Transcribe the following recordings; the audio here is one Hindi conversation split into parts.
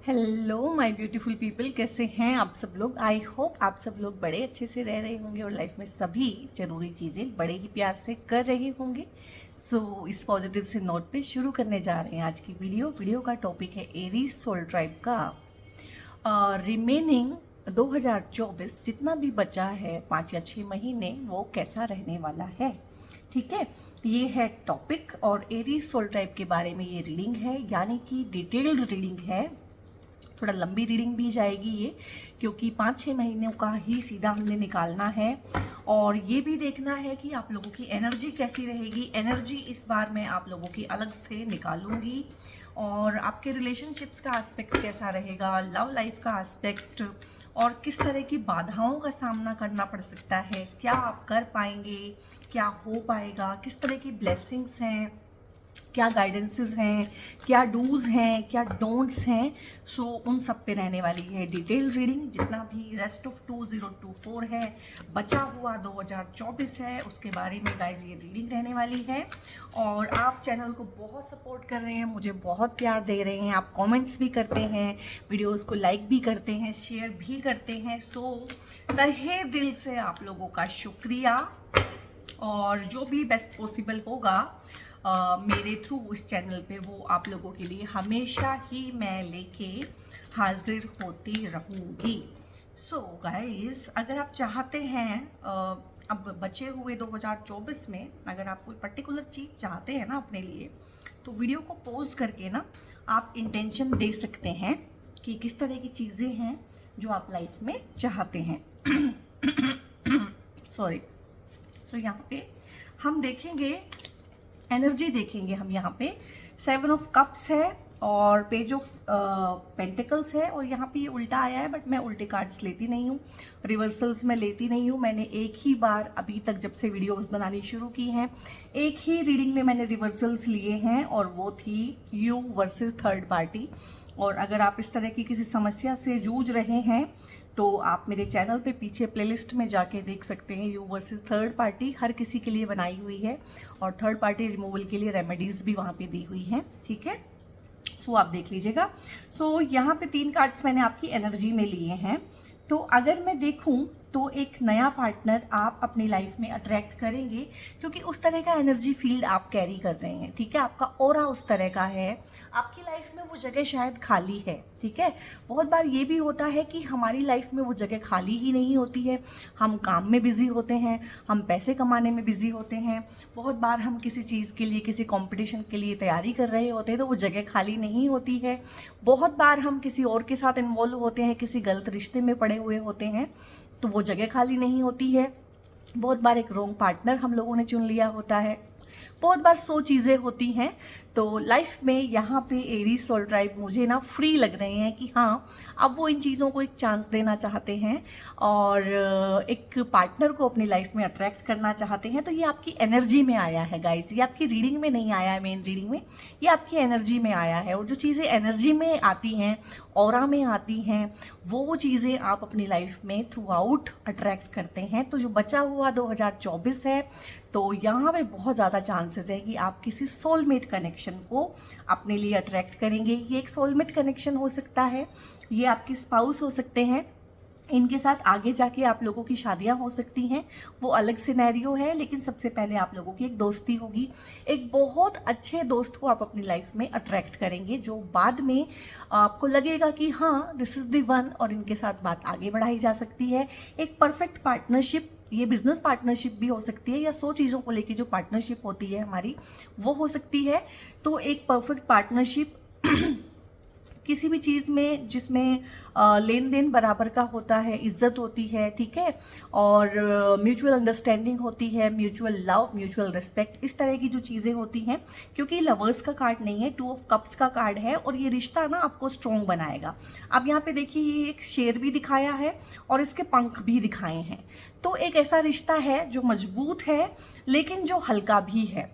हेलो माय ब्यूटीफुल पीपल, कैसे हैं आप सब लोग। आई होप आप सब लोग बड़े अच्छे से रह रहे होंगे और लाइफ में सभी ज़रूरी चीज़ें बड़े ही प्यार से कर रहे होंगे। सो इस पॉजिटिव से नोट पे शुरू करने जा रहे हैं आज की वीडियो का टॉपिक है एरीज सोल ट्राइब का रिमेनिंग 2024 जितना भी बचा है 5 या 6 महीने, वो कैसा रहने वाला है। ठीक है, ये है टॉपिक और एरीज सोल टाइप के बारे में ये रीडिंग है, यानी कि डिटेल्ड रीडिंग है। थोड़ा लंबी रीडिंग भी जाएगी ये, क्योंकि 5-6 महीनों का ही सीधा हमने निकालना है और ये भी देखना है कि आप लोगों की एनर्जी कैसी रहेगी। एनर्जी इस बार मैं आप लोगों की अलग से निकालूंगी और आपके रिलेशनशिप्स का एस्पेक्ट कैसा रहेगा, लव लाइफ का एस्पेक्ट और किस तरह की बाधाओं का सामना करना पड़ सकता है, क्या आप कर पाएंगे, क्या हो पाएगा, किस तरह की ब्लेसिंग्स हैं, क्या गाइडेंसेस हैं, क्या डूज हैं, क्या डोंट्स हैं। सो उन सब पे रहने वाली है डिटेल रीडिंग। जितना भी रेस्ट ऑफ 2024 है, बचा हुआ 2024 है, उसके बारे में गाइज ये रीडिंग रहने वाली है। और आप चैनल को बहुत सपोर्ट कर रहे हैं, मुझे बहुत प्यार दे रहे हैं, आप कमेंट्स भी करते हैं, वीडियोस को लाइक भी करते हैं, शेयर भी करते हैं। सो तहे दिल से आप लोगों का शुक्रिया। और जो भी बेस्ट पॉसिबल होगा मेरे थ्रू इस चैनल पे, वो आप लोगों के लिए हमेशा ही मैं लेके हाजिर होती रहूँगी। सो गाइस, अगर आप चाहते हैं अब बचे हुए 2024 में अगर आप कोई पर्टिकुलर चीज़ चाहते हैं ना अपने लिए, तो वीडियो को पॉज करके ना आप इंटेंशन दे सकते हैं कि किस तरह की चीज़ें हैं जो आप लाइफ में चाहते हैं। सॉरी। सो यहाँ पे हम देखेंगे, एनर्जी देखेंगे हम यहाँ पे 7 ऑफ कप्स है और पेज ऑफ पेंटिकल्स है और यहाँ पे ये उल्टा आया है, बट मैं उल्टे कार्ड्स लेती नहीं हूँ, रिवर्सल्स में लेती नहीं हूँ। मैंने एक ही बार अभी तक जब से वीडियोस बनानी शुरू की हैं, एक ही रीडिंग में मैंने रिवर्सल्स लिए हैं और वो थी यू वर्सेस थर्ड पार्टी। और अगर आप इस तरह की किसी समस्या से जूझ रहे हैं तो आप मेरे चैनल पे पीछे प्लेलिस्ट में जाके देख सकते हैं। यू वर्सेस थर्ड पार्टी हर किसी के लिए बनाई हुई है और थर्ड पार्टी रिमूवल के लिए रेमेडीज़ भी वहाँ पे दी हुई हैं। ठीक है, सो आप देख लीजिएगा। सो यहाँ पे 3 कार्ड्स मैंने आपकी एनर्जी में लिए हैं। तो अगर मैं देखूँ तो एक नया पार्टनर आप अपनी लाइफ में अट्रैक्ट करेंगे, क्योंकि उस तरह का एनर्जी फील्ड आप कैरी कर रहे हैं। ठीक है, आपका ऑरा उस तरह का है, आपकी लाइफ में वो जगह शायद खाली है। ठीक है, बहुत बार ये भी होता है कि हमारी लाइफ में वो जगह खाली ही नहीं होती है। हम काम में बिजी होते हैं, हम पैसे कमाने में बिजी होते हैं, बहुत बार हम किसी चीज़ के लिए, किसी कंपटीशन के लिए तैयारी कर रहे होते हैं तो वो जगह खाली नहीं होती है। बहुत बार हम किसी और के साथ इन्वॉल्व होते हैं, किसी गलत रिश्ते में पड़े हुए होते हैं तो वो जगह खाली नहीं होती है। बहुत बार एक रॉन्ग पार्टनर हम लोगों ने चुन लिया होता है, बहुत बार 100 चीज़ें होती हैं। तो लाइफ में यहाँ पे एरीज सोल ट्राइब मुझे ना फ्री लग रहे हैं कि हाँ, अब वो इन चीज़ों को एक चांस देना चाहते हैं और एक पार्टनर को अपनी लाइफ में अट्रैक्ट करना चाहते हैं। तो ये आपकी एनर्जी में आया है गाइस, ये आपकी रीडिंग में नहीं आया है, मेन रीडिंग में ये आपकी एनर्जी में आया है। और जो चीज़ें एनर्जी में आती हैं, ऑरा में आती हैं, वो चीज़ें आप अपनी लाइफ में थ्रू आउट अट्रैक्ट करते हैं। तो जो बचा हुआ 2024 है, तो यहाँ पे बहुत ज़्यादा चांसेस है कि आप किसी सोलमेट कनेक्शन को अपने लिए अट्रैक्ट करेंगे। ये एक सोलमेट कनेक्शन हो सकता है, ये आपके स्पाउस हो सकते हैं, इनके साथ आगे जाके आप लोगों की शादियां हो सकती हैं, वो अलग सिनेरियो है। लेकिन सबसे पहले आप लोगों की एक दोस्ती होगी, एक बहुत अच्छे दोस्त को आप अपनी लाइफ में अट्रैक्ट करेंगे, जो बाद में आपको लगेगा कि हाँ, दिस इज़ द वन, और इनके साथ बात आगे बढ़ाई जा सकती है। एक परफेक्ट पार्टनरशिप, ये बिजनेस पार्टनरशिप भी हो सकती है या 100 चीज़ों को लेके जो पार्टनरशिप होती है हमारी, वो हो सकती है। तो एक परफेक्ट पार्टनरशिप किसी भी चीज़ में जिसमें लेन देन बराबर का होता है, इज्जत होती है, ठीक है, और म्यूचुअल अंडरस्टैंडिंग होती है, म्यूचुअल लव, म्यूचुअल रिस्पेक्ट, इस तरह की जो चीज़ें होती हैं। क्योंकि लवर्स का कार्ड नहीं है, 2 ऑफ कप्स का कार्ड है और ये रिश्ता ना आपको स्ट्रॉन्ग बनाएगा। अब यहाँ पे देखिए, ये एक शेर भी दिखाया है और इसके पंख भी दिखाए हैं। तो एक ऐसा रिश्ता है जो मजबूत है लेकिन जो हल्का भी है।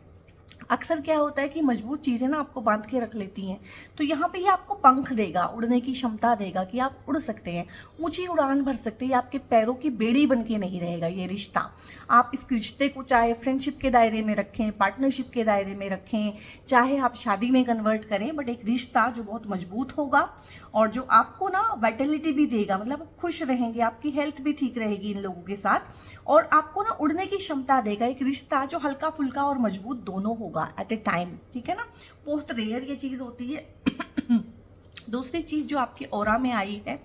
अक्सर क्या होता है कि मजबूत चीज़ें ना आपको बांध के रख लेती हैं, तो यहाँ पे ये आपको पंख देगा, उड़ने की क्षमता देगा कि आप उड़ सकते हैं, ऊंची उड़ान भर सकते हैं। ये आपके पैरों की बेड़ी बन के नहीं रहेगा ये रिश्ता। आप इस रिश्ते को चाहे फ्रेंडशिप के दायरे में रखें, पार्टनरशिप के दायरे में रखें, चाहे आप शादी में कन्वर्ट करें, बट एक रिश्ता जो बहुत मजबूत होगा और जो आपको ना वाइटलिटी भी देगा, मतलब आप खुश रहेंगे, आपकी हेल्थ भी ठीक रहेगी इन लोगों के साथ, और आपको ना उड़ने की क्षमता देगा। एक रिश्ता जो हल्का फुल्का और मजबूत दोनों होगा एट ए टाइम, ठीक है ना। बहुत रेयर ये चीज़ होती है। दूसरी चीज़ जो आपकी ऑरा में आई है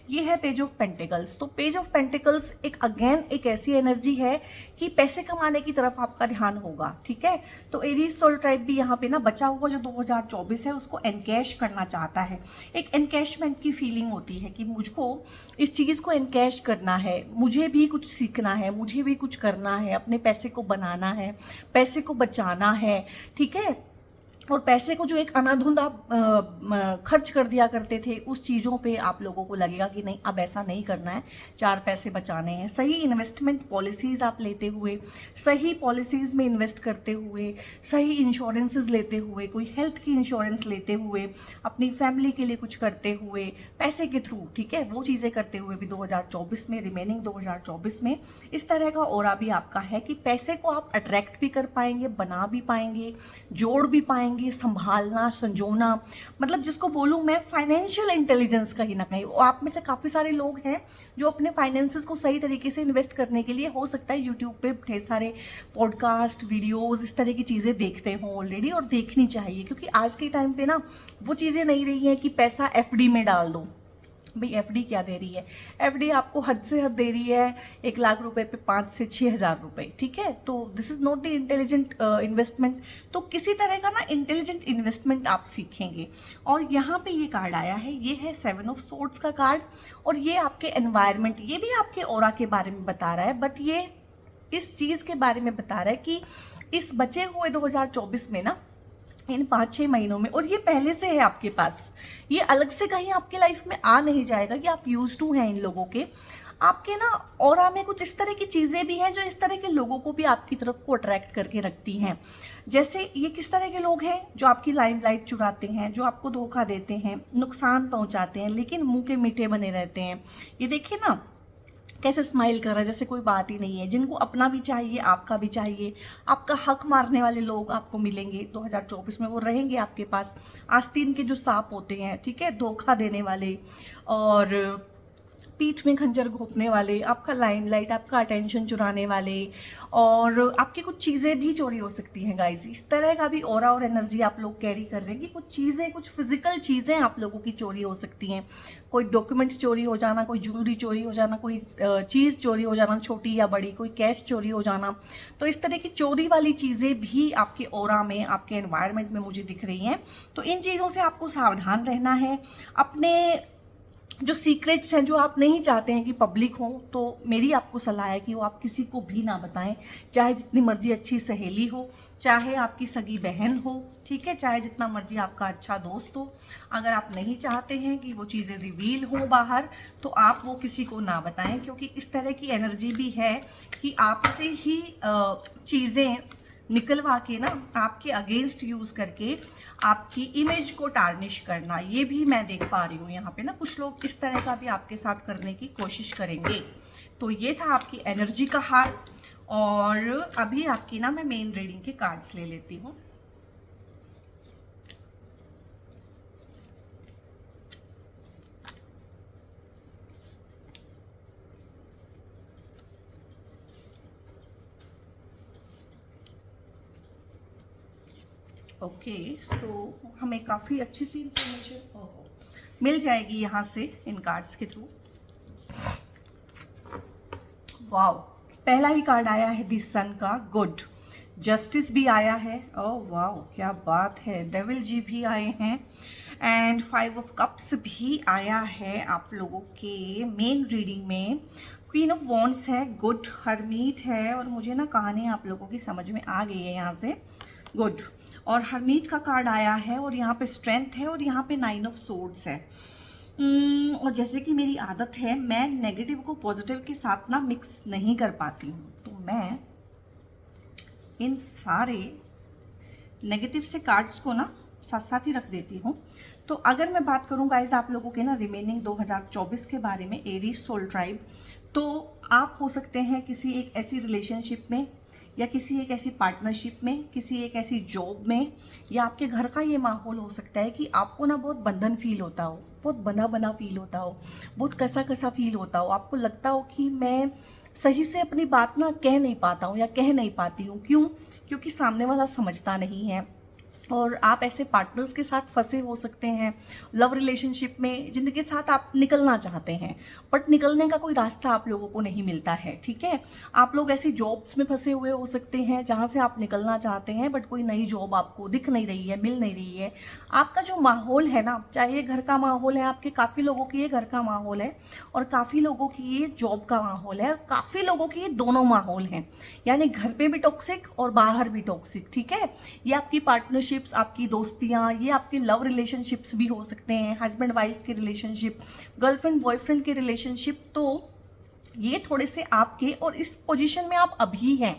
ये है पेज ऑफ पेंटिकल्स। तो पेज ऑफ पेंटिकल्स एक अगेन एक ऐसी एनर्जी है कि पैसे कमाने की तरफ आपका ध्यान होगा, ठीक है। तो एरीज सोल ट्राइब भी यहाँ पे ना बचा हुआ जो 2024 है उसको एनकैश करना चाहता है। एक एनकैशमेंट की फीलिंग होती है कि मुझको इस चीज़ को एनकैश करना है, मुझे भी कुछ सीखना है, मुझे भी कुछ करना है, अपने पैसे को बनाना है, पैसे को बचाना है, ठीक है। और पैसे को जो एक अनाधुंध आप खर्च कर दिया करते थे उस चीज़ों पे आप लोगों को लगेगा कि नहीं अब ऐसा नहीं करना है, चार पैसे बचाने हैं। सही इन्वेस्टमेंट पॉलिसीज़ आप लेते हुए, सही पॉलिसीज़ में इन्वेस्ट करते हुए, सही इंश्योरेंसेस लेते हुए, कोई हेल्थ की इंश्योरेंस लेते हुए, अपनी फैमिली के लिए कुछ करते हुए पैसे के थ्रू, ठीक है, वो चीज़ें करते हुए भी 2024 में, रिमेनिंग 2024 में इस तरह का ऑरा भी आपका है कि पैसे को आप अट्रैक्ट भी कर पाएंगे, बना भी पाएंगे, जोड़ भी पाएंगे, संभालना, संजोना, मतलब जिसको बोलूं मैं फाइनेंशियल इंटेलिजेंस कहीं ना कहीं। आप में से काफ़ी सारे लोग हैं जो अपने फाइनेंसेस को सही तरीके से इन्वेस्ट करने के लिए हो सकता है यूट्यूब पे ढेर सारे पॉडकास्ट, वीडियोस, इस तरह की चीज़ें देखते हो ऑलरेडी, और देखनी चाहिए क्योंकि आज के टाइम पे ना वो चीज़ें नहीं रही हैं कि पैसा एफडी में डाल दो। भाई एफडी क्या दे रही है, एफडी आपको हद से हद दे रही है 1 लाख रुपए पे 5 से 6 हज़ार रुपए, ठीक है। तो this is not the intelligent investment. तो किसी तरह का ना इंटेलिजेंट इन्वेस्टमेंट आप सीखेंगे। और यहाँ पे ये कार्ड आया है, ये है 7 ऑफ सोर्ड्स का कार्ड, और ये आपके एनवायरनमेंट, ये भी आपके ऑरा के बारे में बता रहा है, बट ये इस चीज़ के बारे में बता रहा है कि इस बचे हुए 2024 में ना, इन 5-6 महीनों में, और ये पहले से है आपके पास, ये अलग से कहीं आपकी लाइफ में आ नहीं जाएगा कि आप यूज टू हैं इन लोगों के। आपके ना ऑरा में कुछ इस तरह की चीज़ें भी हैं जो इस तरह के लोगों को भी आपकी तरफ को अट्रैक्ट करके रखती हैं। जैसे ये किस तरह के लोग हैं जो आपकी लाइमलाइट चुराते हैं, जो आपको धोखा देते हैं, नुकसान पहुंचाते हैं, लेकिन मुंह के मीठे बने रहते हैं। ये देखिए ना कैसे स्माइल कर रहा है, जैसे कोई बात ही नहीं है, जिनको अपना भी चाहिए, आपका भी चाहिए, आपका हक मारने वाले लोग आपको मिलेंगे 2024 में, वो रहेंगे आपके पास। आस्तीन के जो सांप होते हैं, ठीक है, धोखा देने वाले और पीठ में खंजर घोंपने वाले, आपका लाइमलाइट, आपका अटेंशन चुराने वाले, और आपकी कुछ चीज़ें भी चोरी हो सकती हैं गाइज। इस तरह का भी ऑरा और एनर्जी आप लोग कैरी कर रहे हैं कि कुछ चीज़ें, कुछ फिजिकल चीज़ें आप लोगों की चोरी हो सकती हैं। कोई डॉक्यूमेंट्स चोरी हो जाना, कोई ज्वेलरी चोरी हो जाना, कोई चीज़ चोरी हो जाना, छोटी या बड़ी, कोई कैश चोरी हो जाना। तो इस तरह की चोरी वाली चीज़ें भी आपके ऑरा में, आपके एनवायरनमेंट में मुझे दिख रही हैं। तो इन चीज़ों से आपको सावधान रहना है। अपने जो सीक्रेट्स हैं जो आप नहीं चाहते हैं कि पब्लिक हो, तो मेरी आपको सलाह है कि वो आप किसी को भी ना बताएं, चाहे जितनी मर्जी अच्छी सहेली हो, चाहे आपकी सगी बहन हो, ठीक है, चाहे जितना मर्जी आपका अच्छा दोस्त हो। अगर आप नहीं चाहते हैं कि वो चीज़ें रिवील हो बाहर, तो आप वो किसी को ना बताएं, क्योंकि इस तरह की एनर्जी भी है कि आपसे ही चीज़ें निकलवा के ना आपके अगेंस्ट यूज करके आपकी इमेज को टार्निश करना, ये भी मैं देख पा रही हूँ यहाँ पे ना। कुछ लोग इस तरह का भी आपके साथ करने की कोशिश करेंगे। तो ये था आपकी एनर्जी का हाल। और अभी आपकी ना मैं मेन रीडिंग के कार्ड्स ले लेती हूँ। ओके, सो हमें काफ़ी अच्छी सी इंफॉर्मेशन मिल जाएगी यहाँ से इन कार्ड्स के थ्रू। वाओ, पहला ही कार्ड आया है द सन का, गुड। जस्टिस भी आया है, ओह वाओ क्या बात है। डेविल जी भी आए हैं, एंड 5 ऑफ कप्स भी आया है आप लोगों के मेन रीडिंग में। क्वीन ऑफ वॉन्ड्स है, गुड। हरमीट है, और मुझे ना कहानी आप लोगों की समझ में आ गई है यहाँ से, गुड। और हरमीट का कार्ड आया है, और यहाँ पे स्ट्रेंथ है, और यहाँ पे 9 ऑफ सोर्ड्स है। और जैसे कि मेरी आदत है, मैं नेगेटिव को पॉजिटिव के साथ ना मिक्स नहीं कर पाती हूँ, तो मैं इन सारे नेगेटिव से कार्ड्स को ना साथ साथ ही रख देती हूँ। तो अगर मैं बात करूँ गाइज आप लोगों के ना रिमेनिंग 2024 के बारे में, एरीज सोल ट्राइब, तो आप हो सकते हैं किसी एक ऐसी रिलेशनशिप में या किसी एक ऐसी पार्टनरशिप में, किसी एक ऐसी जॉब में, या आपके घर का ये माहौल हो सकता है कि आपको ना बहुत बंधन फील होता हो, बहुत बना बना फील होता हो, बहुत कसा कसा फील होता हो। आपको लगता हो कि मैं सही से अपनी बात ना कह नहीं पाता हूँ या कह नहीं पाती हूँ। क्यों? क्योंकि सामने वाला समझता नहीं है। और आप ऐसे पार्टनर्स के साथ फंसे हो सकते हैं लव रिलेशनशिप में जिनके साथ आप निकलना चाहते हैं, बट निकलने का कोई रास्ता आप लोगों को नहीं मिलता है। ठीक है, आप लोग ऐसी जॉब्स में फंसे हुए हो सकते हैं जहां से आप निकलना चाहते हैं, बट कोई नई जॉब आपको दिख नहीं रही है, मिल नहीं रही है। आपका जो माहौल है ना, चाहे ये घर का माहौल है, आपके काफ़ी लोगों की ये घर का माहौल है और काफ़ी लोगों की ये जॉब का माहौल है, और काफ़ी लोगों की ये दोनों माहौल हैं, यानी घर पे भी टॉक्सिक और बाहर भी टॉक्सिक। ठीक है, ये आपकी पार्टनरशिप, आपकी दोस्तियां, ये आपके लव रिलेशनशिप्स भी हो सकते हैं, हस्बैंड वाइफ के रिलेशनशिप, गर्लफ्रेंड बॉयफ्रेंड के रिलेशनशिप। तो ये थोड़े से आपके, और इस पोजीशन में आप अभी हैं।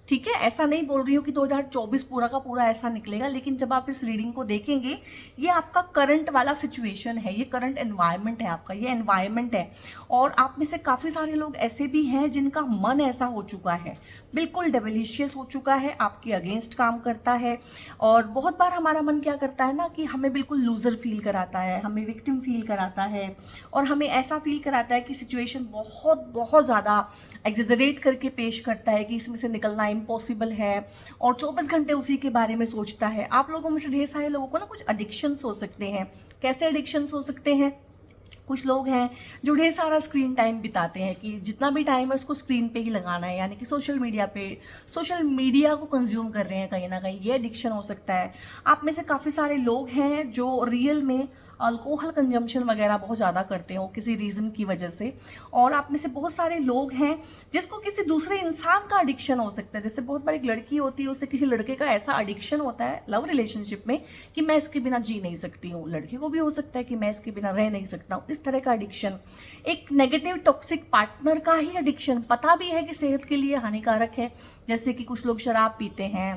ठीक है, ऐसा नहीं बोल रही हूँ कि 2024 पूरा का पूरा ऐसा निकलेगा, लेकिन जब आप इस रीडिंग को देखेंगे, ये आपका करंट वाला सिचुएशन है, ये करंट एनवायरनमेंट है आपका, ये एनवायरनमेंट है। और आप में से काफ़ी सारे लोग ऐसे भी हैं जिनका मन ऐसा हो चुका है, बिल्कुल डेविलिशियस हो चुका है, आपके अगेंस्ट काम करता है। और बहुत बार हमारा मन क्या करता है ना कि हमें बिल्कुल लूजर फील कराता है, हमें विक्टिम फील कराता है, और हमें ऐसा फील कराता है कि सिचुएशन बहुत बहुत ज़्यादा एग्जेजरेट करके पेश करता है कि इसमें से निकलना इम्पॉसिबल है, और 24 घंटे उसी के बारे में सोचता है। आप लोगों में से ढेर सारे लोगों को ना कुछ एडिक्शंस हो सकते हैं। कैसे एडिक्शंस हो सकते हैं? कुछ लोग हैं जो ढेर सारा स्क्रीन टाइम बिताते हैं कि जितना भी टाइम है उसको स्क्रीन पे ही लगाना है, यानी कि सोशल मीडिया को कंज्यूम कर रहे हैं कहीं ना कहीं, ये एडिक्शन हो सकता है। आप में से काफ़ी सारे लोग हैं जो रियल में अल्कोहल कंजम्पशन वगैरह बहुत ज़्यादा करते हो किसी रीज़न की वजह से। और आप में से बहुत सारे लोग हैं जिसको किसी दूसरे इंसान का एडिक्शन हो सकता है। जैसे बहुत बार एक लड़की होती है, उससे किसी लड़के का ऐसा एडिक्शन होता है लव रिलेशनशिप में कि मैं इसके बिना जी नहीं सकती हूँ। लड़के को भी हो सकता है कि मैं इसके बिना रह नहीं सकता हूँ। इस तरह का एडिक्शन, एक नेगेटिव टॉक्सिक पार्टनर का ही एडिक्शन, पता भी है कि सेहत के लिए हानिकारक है। जैसे कि कुछ लोग शराब पीते हैं,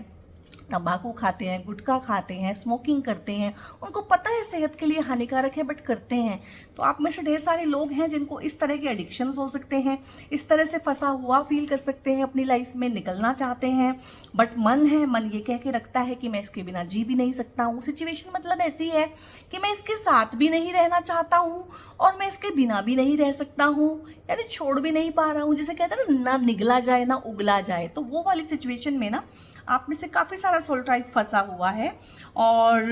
तंबाकू खाते हैं, गुटखा खाते हैं, स्मोकिंग करते हैं, उनको पता है सेहत के लिए हानिकारक है, बट करते हैं। तो आप में से ढेर सारे लोग हैं जिनको इस तरह के एडिक्शंस हो सकते हैं, इस तरह से फंसा हुआ फील कर सकते हैं, अपनी लाइफ में निकलना चाहते हैं, बट मन ये कह के रखता है कि मैं इसके बिना जी भी नहीं सकता हूँ। सिचुएशन मतलब ऐसी है कि मैं इसके साथ भी नहीं रहना चाहता हूँ और मैं इसके बिना भी नहीं रह सकता हूँ, यानी छोड़ भी नहीं पा रहा हूँ। जिसे कहते हैं ना निगला जाए ना उगला जाए, तो वो वाली सिचुएशन में ना आप में से काफ़ी सारा सोल ट्राइब फंसा हुआ है और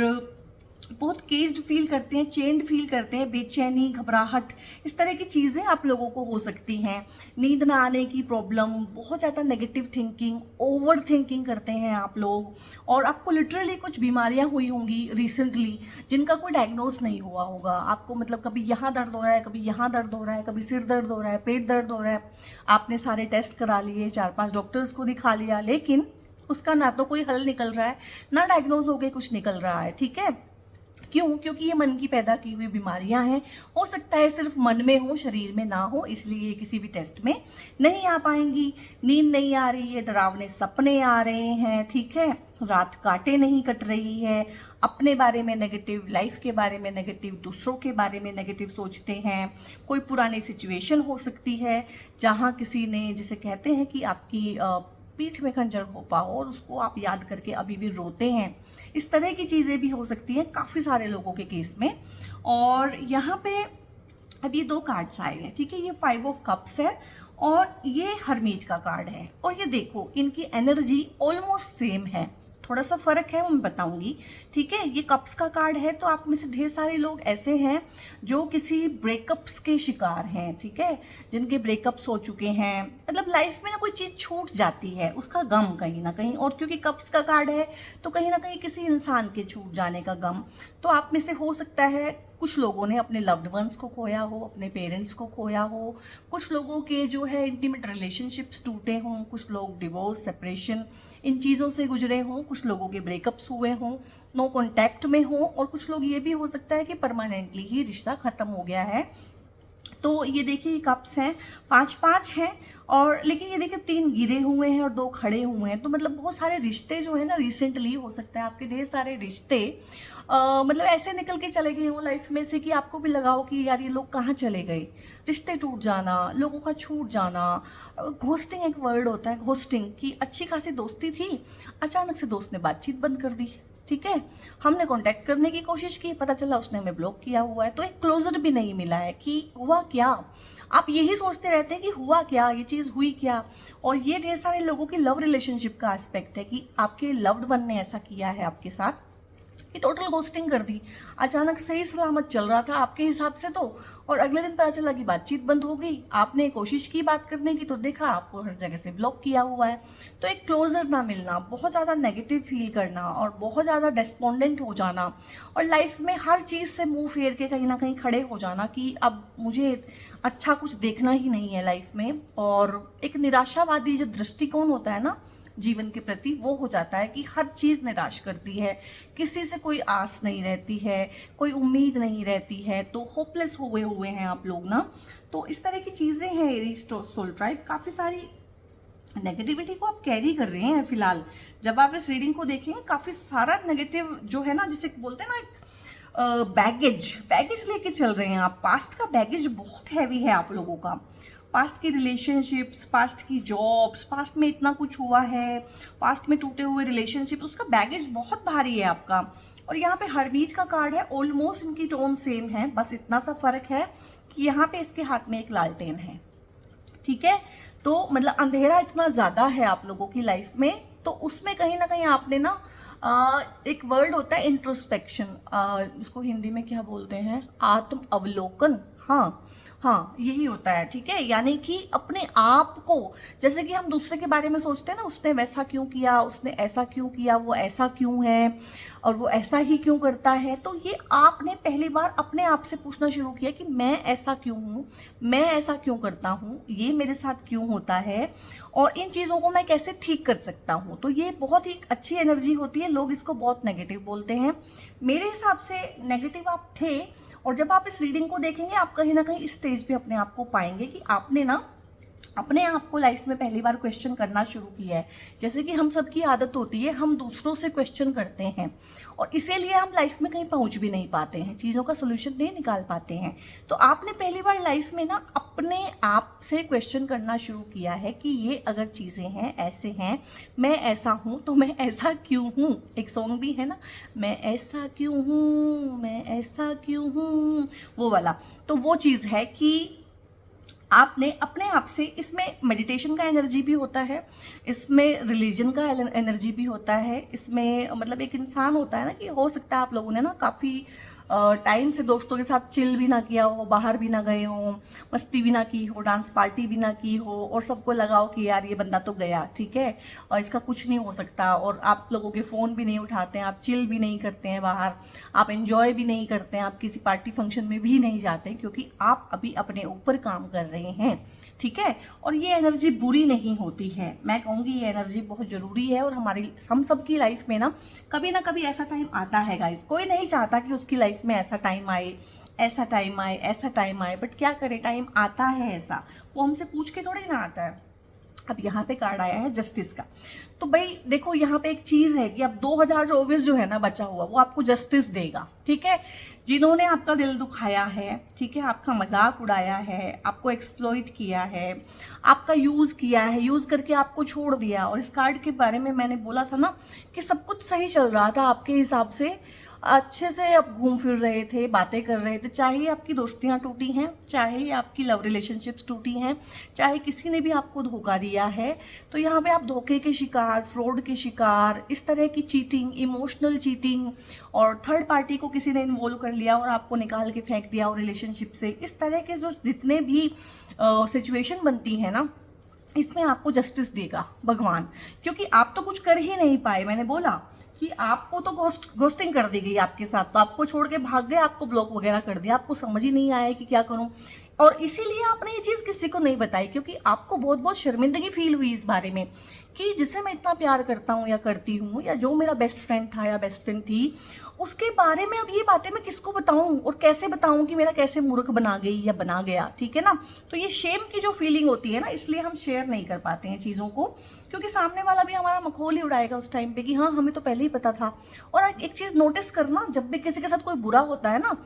बहुत केस्ड फील करते हैं, चेंड फील करते हैं, बेचैनी, घबराहट, इस तरह की चीज़ें आप लोगों को हो सकती हैं। नींद ना आने की प्रॉब्लम, बहुत ज़्यादा नेगेटिव थिंकिंग, ओवर थिंकिंग करते हैं आप लोग, और आपको लिटरली कुछ बीमारियां हुई होंगी रिसेंटली जिनका कोई डायग्नोज नहीं हुआ होगा। आपको मतलब कभी यहाँ दर्द हो रहा है, कभी यहाँ दर्द हो रहा है, कभी सिर दर्द हो रहा है, पेट दर्द हो रहा है, आपने सारे टेस्ट करा लिए, 4-5 डॉक्टर्स को दिखा लिया, लेकिन उसका ना तो कोई हल निकल रहा है, ना डायग्नोज होके कुछ निकल रहा है। ठीक है, क्यों? क्योंकि ये मन की पैदा की हुई बीमारियां हैं। हो सकता है सिर्फ मन में हो, शरीर में ना हो, इसलिए किसी भी टेस्ट में नहीं आ पाएंगी। नींद नहीं आ रही है, डरावने सपने आ रहे हैं, ठीक है, रात काटे नहीं कट रही है, अपने बारे में नेगेटिव, लाइफ के बारे में नेगेटिव, दूसरों के बारे में नेगेटिव सोचते हैं। कोई पुरानी सिचुएशन हो सकती है जहाँ किसी ने, जिसे कहते हैं कि आपकी पीठ में खंजर घोंपा हो और उसको आप याद करके अभी भी रोते हैं। इस तरह की चीज़ें भी हो सकती हैं काफ़ी सारे लोगों के केस में। और यहाँ पे अब ये 2 कार्ड्स आए हैं, ठीक है, ये 5 ऑफ कप्स है और ये हरमीट का कार्ड है। और ये देखो, इनकी एनर्जी ऑलमोस्ट सेम है, थोड़ा सा फर्क है वो मैं बताऊंगी। ठीक है, ये कप्स का कार्ड है, तो आप में से ढेर सारे लोग ऐसे हैं जो किसी ब्रेकअप्स के शिकार हैं, ठीक है, जिनके ब्रेकअप्स हो चुके हैं, मतलब लाइफ में ना कोई चीज़ छूट जाती है, उसका गम कहीं ना कहीं, और क्योंकि कप्स का कार्ड है तो कहीं ना कहीं किसी इंसान के छूट जाने का गम। तो आप में से हो सकता है कुछ लोगों ने अपने लव्ड वंस को खोया हो, अपने पेरेंट्स को खोया हो, कुछ लोगों के जो है इंटीमेट रिलेशनशिप्स टूटे हों, कुछ लोग डिवोर्स, सेपरेशन, इन चीज़ों से गुजरे हों, कुछ लोगों के ब्रेकअप्स हुए हों, नो कॉन्टैक्ट में हों, और कुछ लोग ये भी हो सकता है कि परमानेंटली ही रिश्ता ख़त्म हो गया है तो ये देखिए कप्स हैं, 5-5 हैं, और लेकिन ये देखिए 3 गिरे हुए हैं और 2 खड़े हुए हैं। तो मतलब बहुत सारे रिश्ते जो है ना, रिसेंटली हो सकता है आपके ढेर सारे रिश्ते मतलब ऐसे निकल के चले गए हो लाइफ में से कि आपको भी लगा हो कि यार ये लोग कहाँ चले गए। रिश्ते टूट जाना, लोगों का छूट जाना। घोस्टिंग एक वर्ड होता है, घोस्टिंग, कि अच्छी खासी दोस्ती थी, अचानक से दोस्त ने बातचीत बंद कर दी। ठीक है, हमने कांटेक्ट करने की कोशिश की, पता चला उसने हमें ब्लॉक किया हुआ है। तो एक क्लोजर भी नहीं मिला है कि हुआ क्या। आप यही सोचते रहते हैं कि हुआ क्या, ये चीज़ हुई क्या। और ये ढेर सारे लोगों की लव रिलेशनशिप का एस्पेक्ट है कि आपके लव्ड वन ने ऐसा किया है आपके साथ कि टोटल गोस्टिंग कर दी। अचानक सही सलामत चल रहा था आपके हिसाब से तो, और अगले दिन पता चला कि बातचीत बंद हो गई। आपने कोशिश की बात करने की तो देखा आपको हर जगह से ब्लॉक किया हुआ है। तो एक क्लोजर ना मिलना, बहुत ज़्यादा नेगेटिव फील करना और बहुत ज़्यादा डेस्पोंडेंट हो जाना, और लाइफ में हर चीज़ से मुंह फेर के कहीं ना कहीं खड़े हो जाना कि अब मुझे अच्छा कुछ देखना ही नहीं है लाइफ में। और एक निराशावादी जो दृष्टिकोण होता है ना जीवन के प्रति, वो हो जाता है कि हर चीज़ निराश करती है, किसी से कोई आस नहीं रहती है, कोई उम्मीद नहीं रहती है। तो होपलेस हुए हैं आप लोग ना। तो इस तरह की चीज़ें हैं। एरीज सोल ट्राइब काफ़ी सारी नेगेटिविटी को आप कैरी कर रहे हैं फिलहाल। जब आप इस रीडिंग को देखेंगे काफ़ी सारा नेगेटिव जो है ना, जिसे बोलते हैं ना एक बैगेज लेके चल रहे हैं आप। पास्ट का बैगेज बहुत हैवी है आप लोगों का। पास्ट की रिलेशनशिप्स, पास्ट की जॉब्स, पास्ट में इतना कुछ हुआ है, पास्ट में टूटे हुए रिलेशनशिप, उसका बैगेज बहुत भारी है आपका। और यहाँ पे हरमीज का कार्ड है, ऑलमोस्ट इनकी टोन सेम है, बस इतना सा फर्क है कि यहाँ पे इसके हाथ में एक लालटेन है। ठीक है, तो मतलब अंधेरा इतना ज़्यादा है आप लोगों की लाइफ में। तो उसमें कहीं ना कहीं आपने ना एक वर्ड होता है इंट्रोस्पेक्शन, उसको हिंदी में क्या बोलते हैं, आत्म अवलोकन। हाँ हाँ, यही होता है। ठीक है, यानी कि अपने आप को, जैसे कि हम दूसरे के बारे में सोचते हैं ना, उसने वैसा क्यों किया, उसने ऐसा क्यों किया, वो ऐसा क्यों है और वो ऐसा ही क्यों करता है। तो ये आपने पहली बार अपने आप से पूछना शुरू किया कि मैं ऐसा क्यों हूँ, मैं ऐसा क्यों करता हूँ, ये मेरे साथ क्यों होता है और इन चीज़ों को मैं कैसे ठीक कर सकता हूँ। तो ये बहुत ही अच्छी एनर्जी होती है। लोग इसको बहुत नेगेटिव बोलते हैं, मेरे हिसाब से नेगेटिव आप थे। और जब आप इस रीडिंग को देखेंगे आप कहीं ना कहीं इस स्टेज पे अपने आप को पाएंगे कि आपने ना अपने आप को लाइफ में पहली बार क्वेश्चन करना शुरू किया है। जैसे कि हम सबकी आदत होती है, हम दूसरों से क्वेश्चन करते हैं और इसीलिए हम लाइफ में कहीं पहुंच भी नहीं पाते हैं, चीज़ों का सोल्यूशन नहीं निकाल पाते हैं। तो आपने पहली बार लाइफ में ना अपने आप से क्वेश्चन करना शुरू किया है कि ये अगर चीज़ें हैं, ऐसे हैं, मैं ऐसा हूँ तो मैं ऐसा क्यों हूँ। एक सॉन्ग भी है ना, मैं ऐसा क्यों हूँ, मैं ऐसा क्यों हूँ, वो वाला। तो वो चीज़ है कि आपने अपने आप से, इसमें मेडिटेशन का एनर्जी भी होता है, इसमें रिलीजन का एनर्जी भी होता है, इसमें मतलब एक इंसान होता है ना कि हो सकता है आप लोगों ने ना काफ़ी टाइम से दोस्तों के साथ चिल भी ना किया हो, बाहर भी ना गए हो, मस्ती भी ना की हो, डांस पार्टी भी ना की हो और सबको लगा हो कि यार ये बंदा तो गया, ठीक है, और इसका कुछ नहीं हो सकता। और आप लोगों के फ़ोन भी नहीं उठाते हैं, आप चिल भी नहीं करते हैं बाहर, आप एंजॉय भी नहीं करते हैं, आप किसी पार्टी फंक्शन में भी नहीं जाते क्योंकि आप अभी अपने ऊपर काम कर रहे हैं। ठीक है, और ये एनर्जी बुरी नहीं होती है, मैं कहूँगी ये एनर्जी बहुत ज़रूरी है। और हम सब की लाइफ में ना कभी ऐसा टाइम आता है गाइस। कोई नहीं चाहता कि उसकी लाइफ में ऐसा टाइम आए, ऐसा टाइम आए, ऐसा टाइम आए, बट क्या करे, टाइम आता है ऐसा, वो हमसे पूछ के थोड़ी ना आता है। अब यहाँ पे कार्ड आया है जस्टिस का। तो भाई देखो यहाँ पे एक चीज़ है कि अब 2024 जो है ना बचा हुआ, वो आपको जस्टिस देगा। ठीक है, जिन्होंने आपका दिल दुखाया है, ठीक है, आपका मजाक उड़ाया है, आपको एक्सप्लॉइट किया है, आपका यूज़ किया है, यूज़ करके आपको छोड़ दिया। और इस कार्ड के बारे में मैंने बोला था ना कि सब कुछ सही चल रहा था आपके हिसाब से, अच्छे से आप घूम फिर रहे थे, बातें कर रहे थे, चाहे आपकी दोस्तियां टूटी हैं, चाहे आपकी लव रिलेशनशिप्स टूटी हैं, चाहे किसी ने भी आपको धोखा दिया है, तो यहाँ पे आप धोखे के शिकार, फ्रॉड के शिकार, इस तरह की चीटिंग, इमोशनल चीटिंग और थर्ड पार्टी को किसी ने इन्वॉल्व कर लिया और आपको निकाल के फेंक दिया और रिलेशनशिप से, इस तरह के जो जितने भी सिचुएशन बनती है ना, इसमें आपको जस्टिस देगा भगवान, क्योंकि आप तो कुछ कर ही नहीं पाए। मैंने बोला कि आपको तो घोस्टिंग कर दी गई आपके साथ, तो आपको छोड़ के भाग गए, आपको ब्लॉक वगैरह कर दिया, आपको समझ ही नहीं आया कि क्या करूं। और इसीलिए आपने ये चीज़ किसी को नहीं बताई, क्योंकि आपको बहुत बहुत शर्मिंदगी फील हुई इस बारे में कि जिससे मैं इतना प्यार करता हूँ या करती हूँ, या जो मेरा बेस्ट फ्रेंड था या बेस्ट फ्रेंड थी, उसके बारे में अब ये बातें मैं किसको बताऊँ और कैसे बताऊँ कि मेरा कैसे मूर्ख बना गई या बना गया, ठीक है ना। तो ये शेम की जो फीलिंग होती है ना, इसलिए हम शेयर नहीं कर पाते हैं चीज़ों को, क्योंकि सामने वाला भी हमारा मखौल ही उड़ाएगा उस टाइम पे कि हाँ हमें तो पहले ही पता था। और एक चीज़ नोटिस करना, जब भी किसी के साथ कोई बुरा होता है ना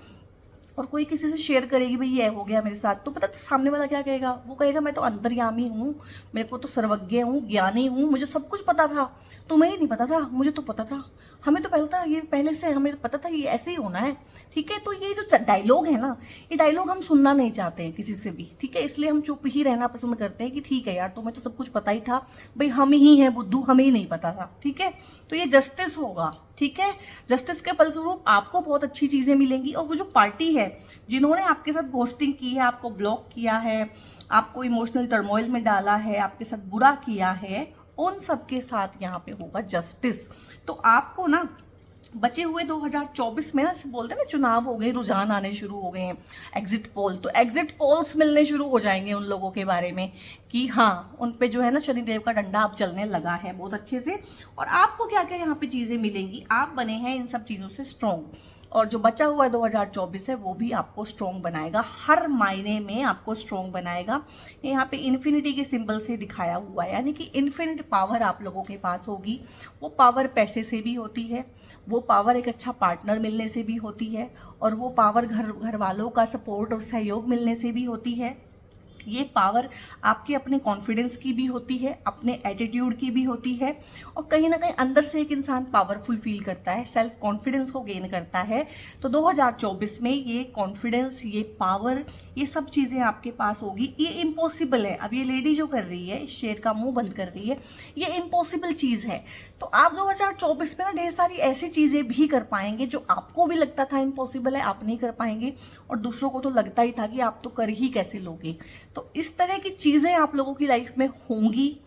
और कोई किसी से शेयर करेगी भाई ये हो गया मेरे साथ, तो पता सामने वाला क्या कहेगा, वो कहेगा मैं तो अंतर्यामी हूँ, मेरे को तो सर्वज्ञ हूँ, ज्ञानी हूँ, मुझे सब कुछ पता था, तुम्हें ही नहीं पता था, मुझे तो पता था, हमें तो पहले था, ये पहले से हमें पता था ये ऐसे ही होना है, ठीक है। तो ये जो डायलॉग है ना, ये डायलॉग हम सुनना नहीं चाहते हैं किसी से भी, ठीक है। इसलिए हम चुप ही रहना पसंद करते हैं कि ठीक है यार तुम्हें तो सब कुछ पता ही था, भाई हम ही हैं बुद्धू, हमें ही नहीं पता था, ठीक है। तो ये जस्टिस होगा, ठीक है। जस्टिस के फलस्वरूप आपको बहुत अच्छी चीज़ें मिलेंगी। और वो जो पार्टी है जिन्होंने आपके साथ घोस्टिंग की है, आपको ब्लॉक किया है, आपको इमोशनल टर्मोइल में डाला है, आपके साथ बुरा किया है, उन सबके साथ यहाँ पे होगा जस्टिस। तो आपको ना बचे हुए 2024 में ना, बोलते हैं ना चुनाव हो गए, रुझान आने शुरू हो गए हैं, एग्जिट पोल, तो एग्जिट पोल्स मिलने शुरू हो जाएंगे उन लोगों के बारे में कि हाँ उन पे जो है ना शनिदेव का डंडा अब चलने लगा है बहुत अच्छे से। और आपको क्या क्या यहाँ पे चीज़ें मिलेंगी, आप बने हैं इन सब चीज़ों से स्ट्रॉन्ग, और जो बचा हुआ 2024 है वो भी आपको स्ट्रॉन्ग बनाएगा, हर मायने में आपको स्ट्रॉन्ग बनाएगा। यहाँ पे इन्फिनिटी के सिंबल से दिखाया हुआ है, यानी कि इन्फिनिट पावर आप लोगों के पास होगी। वो पावर पैसे से भी होती है, वो पावर एक अच्छा पार्टनर मिलने से भी होती है, और वो पावर घर वालों का सपोर्ट और सहयोग मिलने से भी होती है। ये पावर आपके अपने कॉन्फिडेंस की भी होती है, अपने एटीट्यूड की भी होती है, और कहीं ना कहीं अंदर से एक इंसान पावरफुल फील करता है, सेल्फ कॉन्फिडेंस को गेन करता है। तो 2024 में ये कॉन्फिडेंस, ये पावर, ये सब चीज़ें आपके पास होगी। ये इम्पॉसिबल है, अब ये लेडी जो कर रही है, इस शेर का मुंह बंद कर रही है, ये इम्पॉसिबल चीज़ है। तो आप 2024 में ना ढेर सारी ऐसी चीज़ें भी कर पाएंगे जो आपको भी लगता था इम्पॉसिबल है, आप नहीं कर पाएंगे, और दूसरों को तो लगता ही था कि आप तो कर ही कैसे लोगे। तो इस तरह की चीज़ें आप लोगों की लाइफ में होंगी,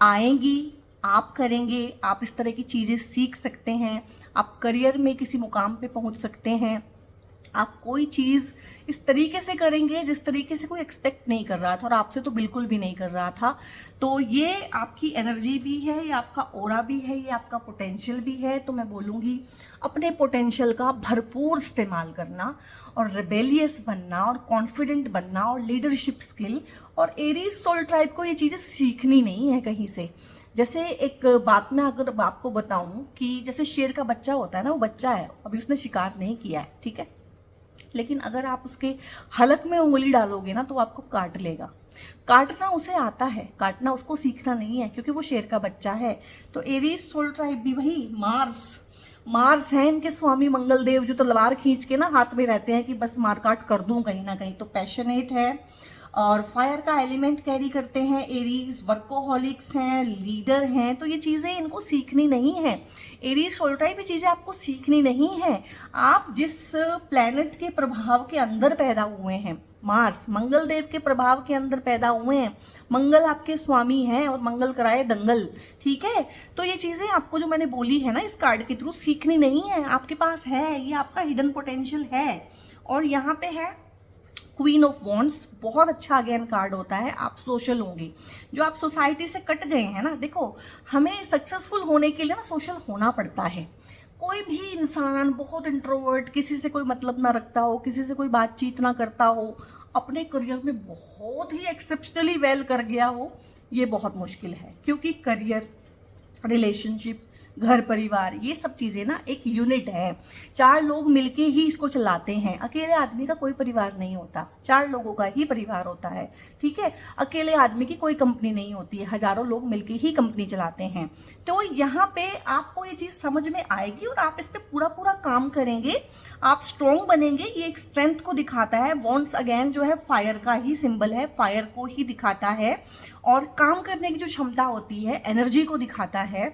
आएंगी, आप करेंगे, आप इस तरह की चीज़ें सीख सकते हैं, आप करियर में किसी मुकाम पे पहुंच सकते हैं, आप कोई चीज़ इस तरीके से करेंगे जिस तरीके से कोई एक्सपेक्ट नहीं कर रहा था, और आपसे तो बिल्कुल भी नहीं कर रहा था। तो ये आपकी एनर्जी भी है, ये आपका ऑरा भी है, ये आपका पोटेंशियल भी है। तो मैं बोलूँगी अपने पोटेंशियल का भरपूर इस्तेमाल करना, और रिबेलियस बनना, और कॉन्फिडेंट बनना, और लीडरशिप स्किल। और एरीज सोल ट्राइब को ये चीज़ें सीखनी नहीं है कहीं से। जैसे एक बात मैं अगर आपको बताऊं कि जैसे शेर का बच्चा होता है ना, वो बच्चा है, अभी उसने शिकार नहीं किया है, ठीक है, लेकिन अगर आप उसके हलक में उंगली डालोगे ना तो आपको काट लेगा। काटना उसे आता है, काटना उसको सीखना नहीं है, क्योंकि वो शेर का बच्चा है। तो एरीज सोल ट्राइब भी वही मार्स हैं इनके स्वामी मंगल देव, जो तलवार खींच के ना हाथ में रहते हैं कि बस मार काट कर दूं कहीं ना कहीं। तो पैशनेट है, और फायर का एलिमेंट कैरी करते हैं एरीज, वर्कोहॉलिक्स हैं, लीडर हैं। तो ये चीज़ें इनको सीखनी नहीं है, एरीज सोल टाइप ये चीज़ें आपको सीखनी नहीं है। आप जिस प्लैनेट के प्रभाव के अंदर पैदा हुए हैं, मार्स मंगल देव के प्रभाव के अंदर पैदा हुए हैं, मंगल आपके स्वामी हैं, और मंगल कराए दंगल, ठीक है। तो ये चीज़ें आपको जो मैंने बोली है ना इस कार्ड के थ्रू, सीखनी नहीं है, आपके पास है, ये आपका हिडन पोटेंशियल है। और यहाँ पे है क्वीन ऑफ वॉन्ड्स, बहुत अच्छा अगेन कार्ड होता है। आप सोशल होंगे, जो आप सोसाइटी से कट गए हैं ना, देखो हमें सक्सेसफुल होने के लिए ना सोशल होना पड़ता है। कोई भी इंसान बहुत इंट्रोवर्ट, किसी से कोई मतलब ना रखता हो, किसी से कोई बातचीत ना करता हो, अपने करियर में बहुत ही एक्सेप्शनली वेल कर गया हो, ये बहुत मुश्किल है। क्योंकि करियर, रिलेशनशिप, घर परिवार, ये सब चीज़ें ना एक यूनिट है, 4 लोग मिलके ही इसको चलाते हैं। अकेले आदमी का कोई परिवार नहीं होता, 4 लोगों का ही परिवार होता है, ठीक है। अकेले आदमी की कोई कंपनी नहीं होती है, हजारों लोग मिलके ही कंपनी चलाते हैं। तो यहाँ पे आपको ये चीज़ समझ में आएगी, और आप इस पर पूरा काम करेंगे, आप स्ट्रॉन्ग बनेंगे। ये एक स्ट्रेंथ को दिखाता है। वॉन्ड्स अगेन जो है फायर का ही सिंबल है, फायर को ही दिखाता है, और काम करने की जो क्षमता होती है, एनर्जी को दिखाता है।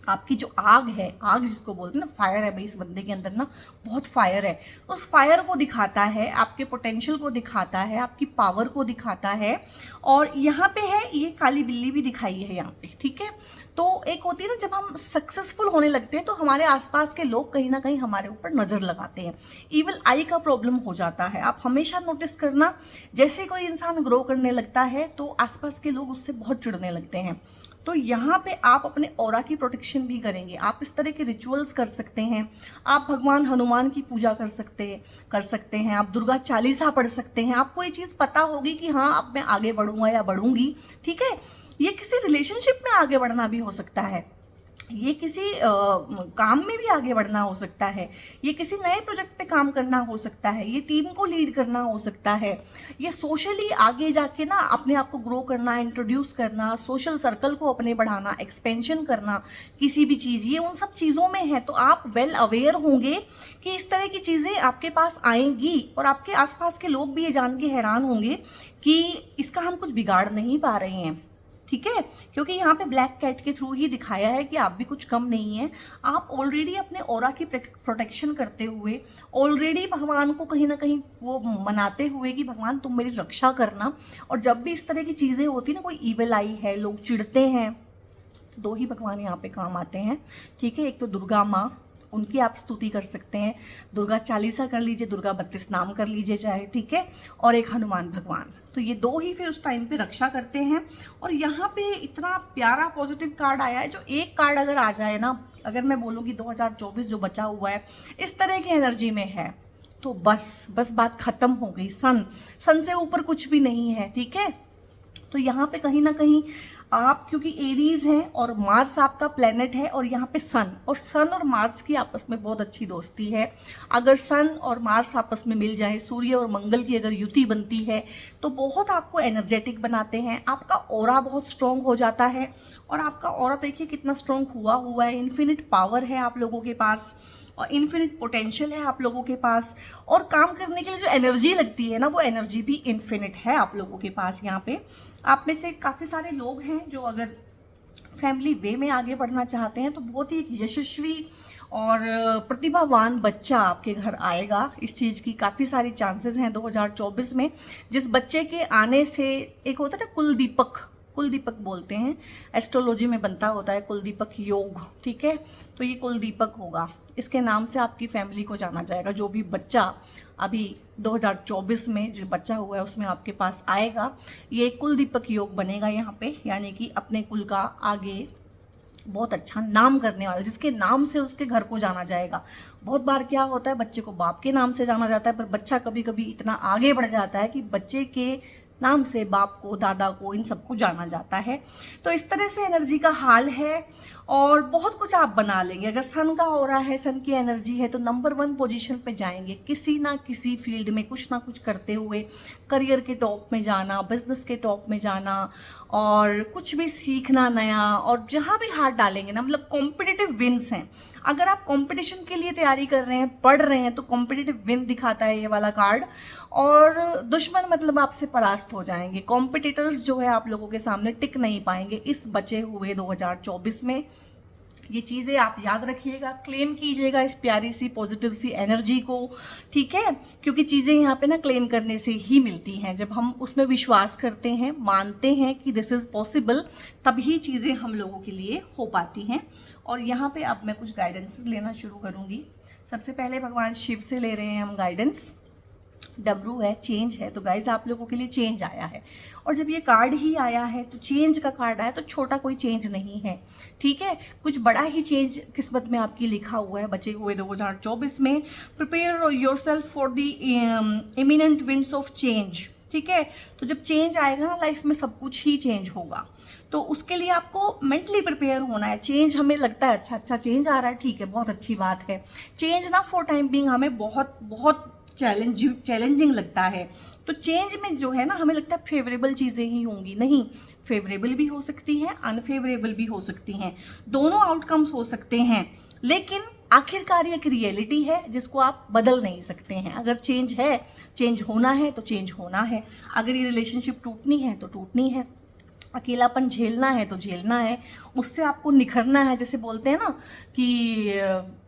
आपकी जो आग है, आग जिसको बोलते हैं ना, फायर है भाई इस बंदे के अंदर ना, बहुत फायर है। उस फायर को दिखाता है, आपके पोटेंशियल को दिखाता है, आपकी पावर को दिखाता है। और यहाँ पे है ये काली बिल्ली भी दिखाई है यहाँ पे, ठीक है। तो एक होती है ना, जब हम सक्सेसफुल होने लगते हैं तो हमारे आसपास के लोग कहीं ना कहीं हमारे ऊपर नजर लगाते हैं, इवल आई का प्रॉब्लम हो जाता है। आप हमेशा नोटिस करना, जैसे कोई इंसान ग्रो करने लगता है तो आसपास के लोग उससे बहुत चिढ़ने लगते हैं। तो यहाँ पे आप अपने ऑरा की प्रोटेक्शन भी करेंगे। आप इस तरह के रिचुअल्स कर सकते हैं। आप भगवान हनुमान की पूजा कर सकते हैं। आप दुर्गा चालीसा पढ़ सकते हैं। आपको ये चीज़ पता होगी कि हाँ अब मैं आगे बढ़ूंगा या बढ़ूंगी, ठीक है। ये किसी रिलेशनशिप में आगे बढ़ना भी हो सकता है, ये किसी काम में भी आगे बढ़ना हो सकता है, ये किसी नए प्रोजेक्ट पे काम करना हो सकता है, ये टीम को लीड करना हो सकता है, ये सोशली आगे जाके ना अपने आप को ग्रो करना, इंट्रोड्यूस करना, सोशल सर्कल को अपने बढ़ाना, एक्सपेंशन करना, किसी भी चीज़, ये उन सब चीज़ों में है। तो आप वेल अवेयर होंगे कि इस तरह की चीज़ें आपके पास आएंगी और आपके आसपास के लोग भी ये जान के हैरान होंगे कि इसका हम कुछ बिगाड़ नहीं पा रहे हैं, ठीक है। क्योंकि यहाँ पे ब्लैक कैट के थ्रू ही दिखाया है कि आप भी कुछ कम नहीं है। आप ऑलरेडी अपने ऑरा की प्रोटेक्शन करते हुए, ऑलरेडी भगवान को कहीं ना कहीं वो मनाते हुए कि भगवान तुम मेरी रक्षा करना। और जब भी इस तरह की चीज़ें होती ना, कोई ईविल आई है, लोग चिढ़ते हैं, दो ही भगवान यहाँ पे काम आते हैं, ठीक है। एक तो दुर्गा माँ, उनकी आप स्तुति कर सकते हैं, दुर्गा चालीसा कर लीजिए, दुर्गा 32 नाम कर लीजिए चाहे, ठीक है। और एक हनुमान भगवान, तो ये दो ही फिर उस टाइम पे रक्षा करते हैं। और यहाँ पे इतना प्यारा पॉजिटिव कार्ड आया है, जो एक कार्ड अगर आ जाए ना, अगर मैं बोलूँगी 2024 जो बचा हुआ है इस तरह की एनर्जी में है, तो बस बात खत्म हो गई। सन से ऊपर कुछ भी नहीं है, ठीक है। तो यहाँ पे कहीं ना कहीं आप, क्योंकि एरीज हैं और मार्स आपका प्लेनेट है, और यहाँ पे सन और मार्स की आपस में बहुत अच्छी दोस्ती है। अगर सन और मार्स आपस में मिल जाए, सूर्य और मंगल की अगर युति बनती है, तो बहुत आपको एनर्जेटिक बनाते हैं। आपका ऑरा बहुत स्ट्रॉन्ग हो जाता है, और आपका ऑरा देखिए कितना स्ट्रॉन्ग हुआ है। इन्फिनिट पावर है आप लोगों के पास, और इन्फिनिट पोटेंशियल है आप लोगों के पास, और काम करने के लिए जो एनर्जी लगती है ना, वो एनर्जी भी इन्फिनिट है आप लोगों के पास। यहाँ पे आप में से काफ़ी सारे लोग हैं जो अगर फैमिली वे में आगे बढ़ना चाहते हैं, तो बहुत ही यशस्वी और प्रतिभावान बच्चा आपके घर आएगा। इस चीज़ की काफ़ी सारी चांसेस हैं 2024 में। जिस बच्चे के आने से, एक होता है ना कुलदीपक बोलते हैं, एस्ट्रोलॉजी में बनता होता है कुलदीपक योग, ठीक है। तो ये कुलदीपक होगा, इसके नाम से आपकी फैमिली को जाना जाएगा। जो भी बच्चा अभी 2024 में जो बच्चा हुआ है उसमें आपके पास आएगा, ये कुलदीपक योग बनेगा यहाँ पे, यानी कि अपने कुल का आगे बहुत अच्छा नाम करने वाला, जिसके नाम से उसके घर को जाना जाएगा। बहुत बार क्या होता है, बच्चे को बाप के नाम से जाना जाता है, पर बच्चा कभी कभी इतना आगे बढ़ जाता है कि बच्चे के नाम से बाप को, दादा को, इन सबको जाना जाता है। तो इस तरह से एनर्जी का हाल है, और बहुत कुछ आप बना लेंगे। अगर सन का ऑरा है, सन की एनर्जी है, तो नंबर 1 पोजीशन पे जाएंगे किसी ना किसी फील्ड में, कुछ ना कुछ करते हुए। करियर के टॉप में जाना, बिजनेस के टॉप में जाना, और कुछ भी सीखना नया, और जहाँ भी हाथ डालेंगे ना, मतलब कॉम्पिटिटिव विन्स हैं। अगर आप कंपटीशन के लिए तैयारी कर रहे हैं, पढ़ रहे हैं, तो कॉम्पिटिटिव विन दिखाता है ये वाला कार्ड। और दुश्मन मतलब आपसे परास्त हो जाएंगे, कॉम्पिटिटर्स जो है आप लोगों के सामने टिक नहीं पाएंगे इस बचे हुए 2024 में। ये चीज़ें आप याद रखिएगा, क्लेम कीजिएगा इस प्यारी सी पॉजिटिव सी एनर्जी को, ठीक है। क्योंकि चीज़ें यहाँ पे ना क्लेम करने से ही मिलती हैं, जब हम उसमें विश्वास करते हैं, मानते हैं कि दिस इज़ पॉसिबल, तभी चीज़ें हम लोगों के लिए हो पाती हैं। और यहाँ पे अब मैं कुछ गाइडेंसेस लेना शुरू करूँगी। सबसे पहले भगवान शिव से ले रहे हैं हम गाइडेंस। डब्रू है, चेंज है, तो गाइज आप लोगों के लिए चेंज आया है। और जब ये कार्ड ही आया है, तो चेंज का कार्ड आया, तो छोटा कोई चेंज नहीं है, ठीक है। कुछ बड़ा ही चेंज किस्मत में आपकी लिखा हुआ है बचे हुए 2024 में। Prepare yourself for the imminent winds of change, ठीक है। तो जब चेंज आएगा ना लाइफ में, सब कुछ ही चेंज होगा, तो उसके लिए आपको मेंटली प्रिपेयर होना है। चेंज हमें लगता है अच्छा चेंज आ रहा है, ठीक है, बहुत अच्छी बात है। चेंज ना फॉर टाइम बिंग हमें बहुत बहुत चैलेंजिंग लगता है। तो चेंज में जो है ना, हमें लगता है फेवरेबल चीज़ें ही होंगी, नहीं, फेवरेबल भी हो सकती हैं, अनफेवरेबल भी हो सकती हैं, दोनों आउटकम्स हो सकते हैं। लेकिन आखिरकार एक रियलिटी है जिसको आप बदल नहीं सकते हैं। अगर चेंज है, चेंज होना है तो चेंज होना है। अगर ये रिलेशनशिप टूटनी है तो टूटनी है, अकेलापन झेलना है तो झेलना है, उससे आपको निखरना है। जैसे बोलते हैं ना कि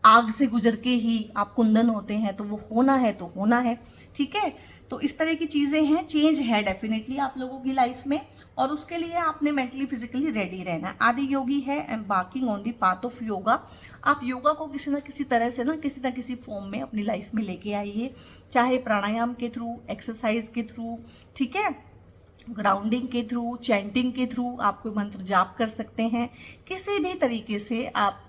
आग से गुजर के ही आप कुंदन होते हैं, तो वो होना है तो होना है, ठीक है। तो इस तरह की चीज़ें हैं, चेंज है डेफिनेटली आप लोगों की लाइफ में, और उसके लिए आपने मेंटली फिजिकली रेडी रहना है। आदि योगी है embarking on the path of yoga. आप योगा को किसी ना किसी तरह से ना किसी फॉर्म में अपनी लाइफ में लेके आइए, चाहे प्राणायाम के थ्रू, एक्सरसाइज के थ्रू, ठीक है, ग्राउंडिंग के थ्रू, चैंटिंग के थ्रू, आप कोई मंत्र जाप कर सकते हैं। किसी भी तरीके से आप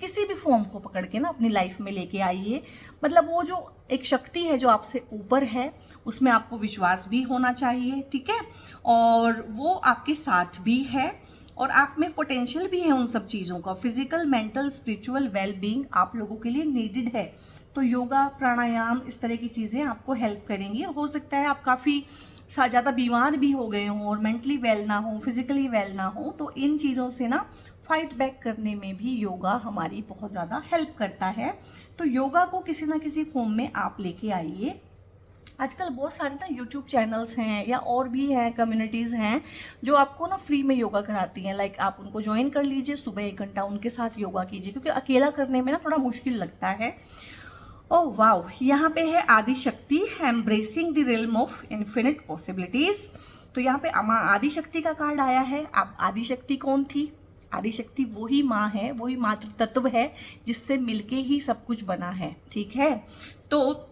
किसी भी फॉर्म को पकड़ के ना अपनी लाइफ में लेके आइए। मतलब वो जो एक शक्ति है जो आपसे ऊपर है, उसमें आपको विश्वास भी होना चाहिए, ठीक है, और वो आपके साथ भी है, और आप में पोटेंशियल भी है उन सब चीज़ों का। फिजिकल, मेंटल, स्पिरिचुअल वेलबींग आप लोगों के लिए नीडेड है। तो योगा, प्राणायाम, इस तरह की चीज़ें आपको हेल्प करेंगी। हो सकता है आप काफ़ी ज़्यादा बीमार भी हो गए हों और मेंटली वेल ना हो, फिजिकली वेल ना हो, तो इन चीज़ों से ना फाइट बैक करने में भी योगा हमारी बहुत ज़्यादा हेल्प करता है। तो योगा को किसी ना किसी फॉर्म में आप लेके आइए। आजकल बहुत सारे ना यूट्यूब चैनल्स हैं या और भी हैं, कम्युनिटीज़ हैं जो आपको ना फ्री में योगा कराती हैं। लाइक आप उनको ज्वाइन कर लीजिए, सुबह 1 घंटा उनके साथ योगा कीजिए, क्योंकि अकेला करने में ना थोड़ा मुश्किल लगता है। ओह वाओ, यहाँ पे है Adi Shakti, embracing the realm of infinite possibilities. तो यहाँ पे माँ आदि शक्ति का कार्ड आया है। अब आदि शक्ति कौन थी? आदि शक्ति वही माँ है, वही मातृ तत्व है जिससे मिलके ही सब कुछ बना है, ठीक है। तो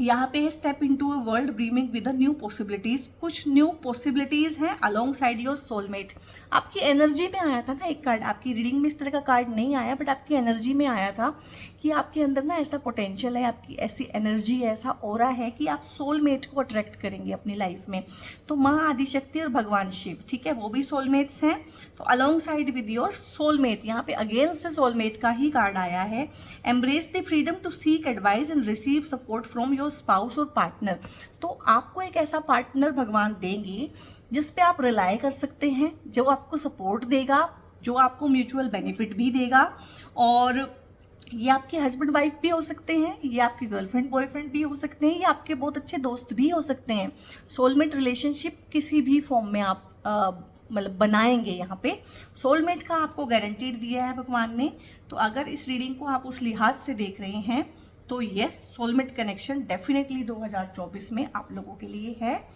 यहाँ पे है step into a world brimming with new possibilities. कुछ न्यू पॉसिबिलिटीज हैं अलोंग साइड योर सोलमेट। आपकी एनर्जी में आया था ना एक कार्ड, आपकी रीडिंग में इस तरह का कार्ड नहीं आया, बट आपकी एनर्जी में आया था कि आपके अंदर ना ऐसा पोटेंशियल है, आपकी ऐसी एनर्जी है, ऐसा ऑरा है कि आप सोलमेट को अट्रैक्ट करेंगे अपनी लाइफ में। तो माँ आदिशक्ति और भगवान शिव, ठीक है, वो भी सोलमेट्स हैं। तो along side with your soulmate, यहाँ पे अगेन से सोलमेट का ही कार्ड आया है। Embrace the freedom to seek advice and receive support from your spouse और पार्टनर। तो आपको एक ऐसा पार्टनर भगवान देंगे जिस पे आप रिलाय कर सकते हैं, जो आपको सपोर्ट देगा, जो आपको म्यूचुअल बेनिफिट भी देगा। और ये आपके हस्बैंड वाइफ भी हो सकते हैं, ये आपके गर्लफ्रेंड बॉयफ्रेंड भी हो सकते हैं, ये आपके बहुत अच्छे दोस्त भी हो सकते हैं। सोलमेट रिलेशनशिप किसी भी फॉर्म में आप मतलब बनाएंगे। यहाँ पे सोलमेट का आपको गारंटीड दिया है भगवान ने। तो अगर इस रीडिंग को आप उस लिहाज से देख रहे हैं तो यस, सोलमेट कनेक्शन डेफिनेटली 2024 में आप लोगों के लिए है।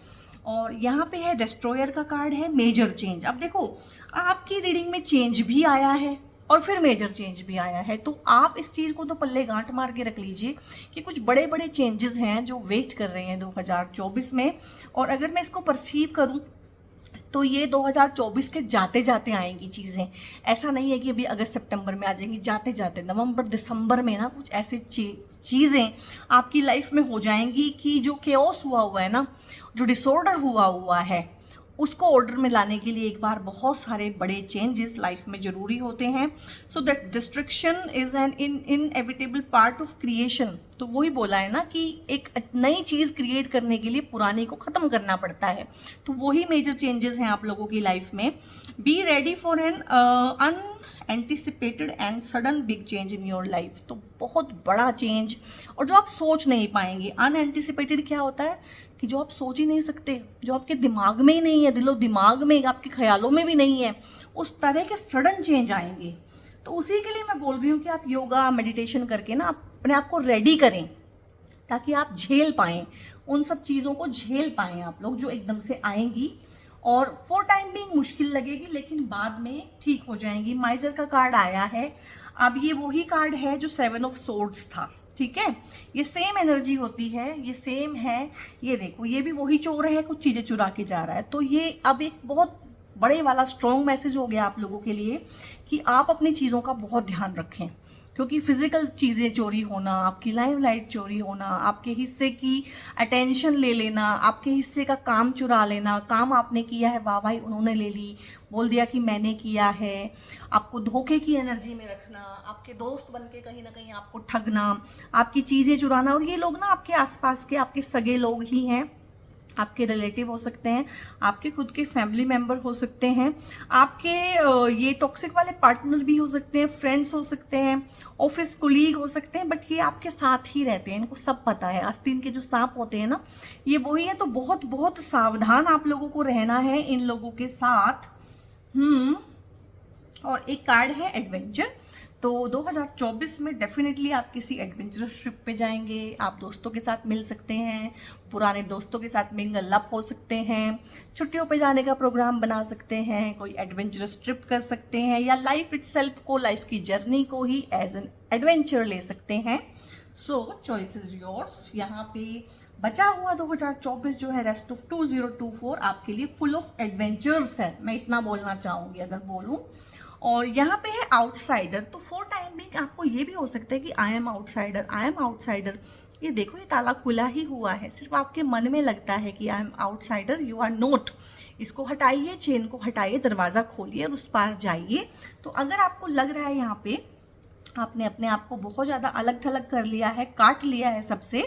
और यहाँ पे है डिस्ट्रॉयर का कार्ड है, मेजर चेंज। अब देखो, आपकी रीडिंग में चेंज भी आया है और फिर मेजर चेंज भी आया है, तो आप इस चीज़ को तो पल्ले गांठ मार के रख लीजिए कि कुछ बड़े बड़े चेंजेस हैं जो वेट कर रहे हैं 2024 में। और अगर मैं इसको परसीव करूँ तो ये 2024 के जाते जाते आएंगी चीज़ें। ऐसा नहीं है कि अभी अगस्त सितंबर में आ जाएंगी, जाते जाते नवंबर दिसंबर में ना कुछ ऐसी चीज़ें आपकी लाइफ में हो जाएंगी कि जो केओस हुआ है ना, जो डिसऑर्डर हुआ है, उसको ऑर्डर में लाने के लिए एक बार बहुत सारे बड़े चेंजेस लाइफ में ज़रूरी होते हैं। So that destruction is an inevitable part of creation. तो वही बोला है ना कि एक नई चीज़ क्रिएट करने के लिए पुरानी को ख़त्म करना पड़ता है। तो वही मेजर चेंजेस हैं आप लोगों की लाइफ में। Be ready for an unanticipated and sudden big change in your life. तो बहुत बड़ा चेंज, और जो आप सोच नहीं पाएंगे। अनएंटिसिपेटेड क्या होता है कि जो आप सोच ही नहीं सकते, जो आपके दिमाग में ही नहीं है, दिलो दिमाग में, आपके ख्यालों में भी नहीं है, उस तरह के सडन चेंज आएंगे। तो उसी के लिए मैं बोल रही हूँ कि आप योगा मेडिटेशन करके ना अपने आप को रेडी करें, ताकि आप झेल पाएँ उन सब चीज़ों को, झेल पाएँ आप लोग जो एकदम से आएंगी। और फॉर टाइम बिंग मुश्किल लगेगी, लेकिन बाद में ठीक हो जाएंगी। माइजर का कार्ड आया है। अब ये वही कार्ड है जो 7 ऑफ सोर्ड्स था, ठीक है, ये सेम एनर्जी होती है, ये सेम है। ये देखो, ये भी वही चोर है, कुछ चीज़ें चुरा के जा रहा है। तो ये अब एक बहुत बड़े वाला स्ट्रॉन्ग मैसेज हो गया आप लोगों के लिए कि आप अपनी चीज़ों का बहुत ध्यान रखें, क्योंकि फिजिकल चीज़ें चोरी होना, आपकी लाइमलाइट चोरी होना, आपके हिस्से की अटेंशन ले लेना, आपके हिस्से का काम चुरा लेना, काम आपने किया है, वाह भाई उन्होंने ले ली, बोल दिया कि मैंने किया है, आपको धोखे की एनर्जी में रखना, आपके दोस्त बन के कहीं ना कहीं आपको ठगना, आपकी चीज़ें चुराना। और ये लोग ना आपके आसपास के आपके सगे लोग ही हैं, आपके रिलेटिव हो सकते हैं, आपके खुद के फैमिली मेंबर हो सकते हैं, आपके ये टॉक्सिक वाले पार्टनर भी हो सकते हैं, फ्रेंड्स हो सकते हैं, ऑफिस कोलीग हो सकते हैं, बट ये आपके साथ ही रहते हैं, इनको सब पता है। आस्तीन के जो सांप होते हैं ना, ये वही है। तो बहुत बहुत सावधान आप लोगों को रहना है इन लोगों के साथ। और एक कार्ड है एडवेंचर। तो 2024 में डेफिनेटली आप किसी एडवेंचरस ट्रिप पे जाएंगे, आप दोस्तों के साथ मिल सकते हैं, पुराने दोस्तों के साथ मिंगल अप हो सकते हैं, छुट्टियों पे जाने का प्रोग्राम बना सकते हैं, कोई एडवेंचरस ट्रिप कर सकते हैं, या लाइफ इटसेल्फ को, लाइफ की जर्नी को ही एज एन एडवेंचर ले सकते हैं। सो चॉइस इज योर्स। यहाँ पे बचा हुआ 2024 जो है, रेस्ट ऑफ 2024 आपके लिए फुल ऑफ एडवेंचर्स है, मैं इतना बोलना चाहूँगी अगर बोलूँ। और यहाँ पे है आउटसाइडर। तो फॉर टाइम बिंग आपको ये भी हो सकता है कि I am outsider, I am outsider. ये देखो, ये ताला खुला ही हुआ है, सिर्फ आपके मन में लगता है कि I am outsider, you are not. इसको हटाइए, चेन को हटाइए, दरवाज़ा खोलिए और उस पार जाइए। तो अगर आपको लग रहा है यहाँ पे आपने अपने आप को बहुत ज़्यादा अलग थलग कर लिया है, काट लिया है सबसे,